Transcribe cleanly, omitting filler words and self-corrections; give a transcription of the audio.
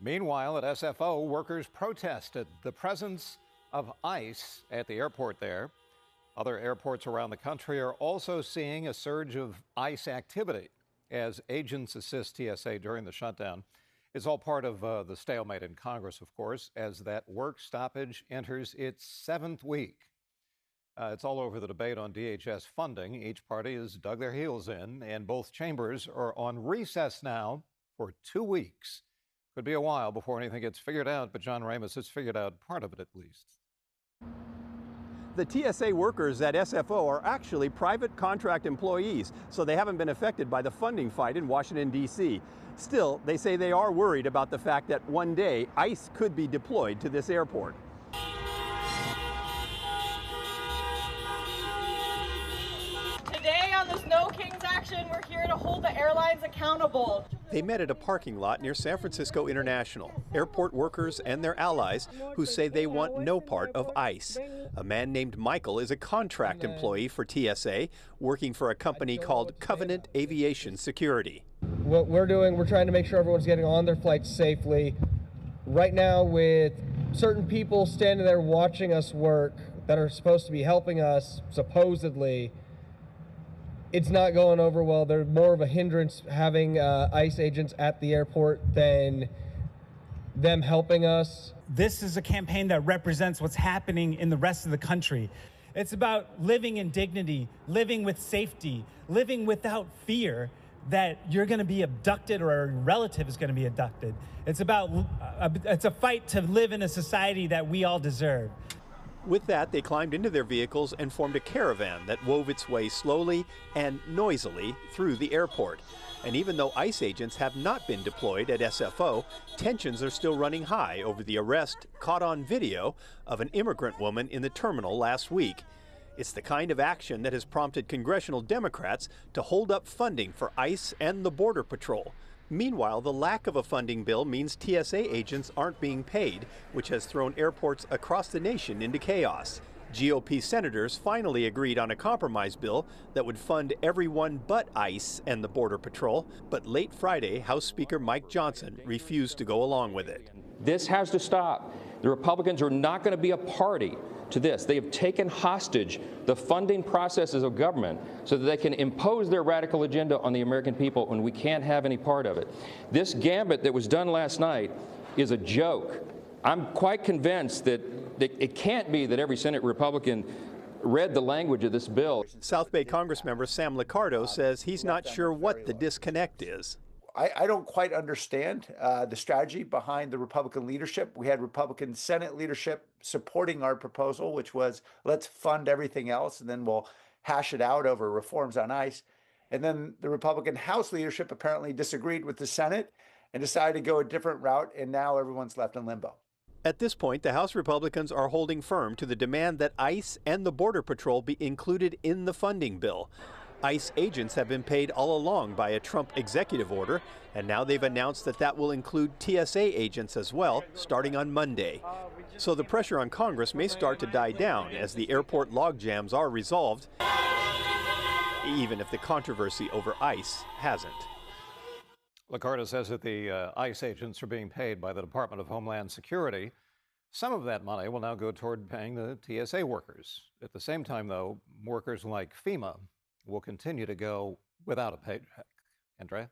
Meanwhile, at SFO, workers protested the presence of ICE at the airport there. Other airports around the country are also seeing a surge of ICE activity as agents assist TSA during the shutdown. It's all part of the stalemate in Congress, of course, as that work stoppage enters its 7th week. It's all over the debate on DHS funding. Each party has dug their heels in, and both chambers are on recess now for 2 weeks. Could be a while before anything gets figured out, but John Ramos has figured out part of it at least. The TSA workers at SFO are actually private contract employees, so they haven't been affected by the funding fight in Washington, D.C. Still, they say they are worried about the fact that one day ICE could be deployed to this airport. Today on this No Kings action, we're here to hold the airlines accountable. They met at a parking lot near San Francisco International. Airport workers and their allies who say they want no part of ICE. A man named Michael is a contract employee for TSA, working for a company called Covenant Aviation Security. What we're doing, we're trying to make sure everyone's getting on their flights safely. Right now, with certain people standing there watching us work that are supposed to be helping us, supposedly, it's not going over well. They're more of a hindrance having ICE agents at the airport than them helping us. This is a campaign that represents what's happening in the rest of the country. It's about living in dignity, living with safety, living without fear that you're going to be abducted or a relative is going to be abducted. It's a fight to live in a society that we all deserve. With that, they climbed into their vehicles and formed a caravan that wove its way slowly and noisily through the airport. And even though ICE agents have not been deployed at SFO, tensions are still running high over the arrest, caught on video, of an immigrant woman in the terminal last week. It's the kind of action that has prompted congressional Democrats to hold up funding for ICE and the Border Patrol. Meanwhile, the lack of a funding bill means TSA agents aren't being paid, which has thrown airports across the nation into chaos. GOP senators finally agreed on a compromise bill that would fund everyone but ICE and the Border Patrol, but late Friday, House Speaker Mike Johnson refused to go along with it. This has to stop. The Republicans are not going to be a party to this. They have taken hostage the funding processes of government so that they can impose their radical agenda on the American people, and we can't have any part of it. This gambit that was done last night is a joke. I'm quite convinced that it can't be that every Senate Republican read the language of this bill. South Bay Congressmember Sam Liccardo says he's not sure what the disconnect is. I don't quite understand the strategy behind the Republican leadership. We had Republican Senate leadership supporting our proposal, which was let's fund everything else and then we'll hash it out over reforms on ICE. And then the Republican House leadership apparently disagreed with the Senate and decided to go a different route, and now everyone's left in limbo. At this point, the House Republicans are holding firm to the demand that ICE and the Border Patrol be included in the funding bill. ICE agents have been paid all along by a Trump executive order, and now they've announced that that will include TSA agents as well, starting on Monday. So the pressure on Congress may start to die down as the airport logjams are resolved, even if the controversy over ICE hasn't. Liccardo says that the ICE agents are being paid by the Department of Homeland Security. Some of that money will now go toward paying the TSA workers. At the same time, though, workers like FEMA will continue to go without a paycheck. Andrea?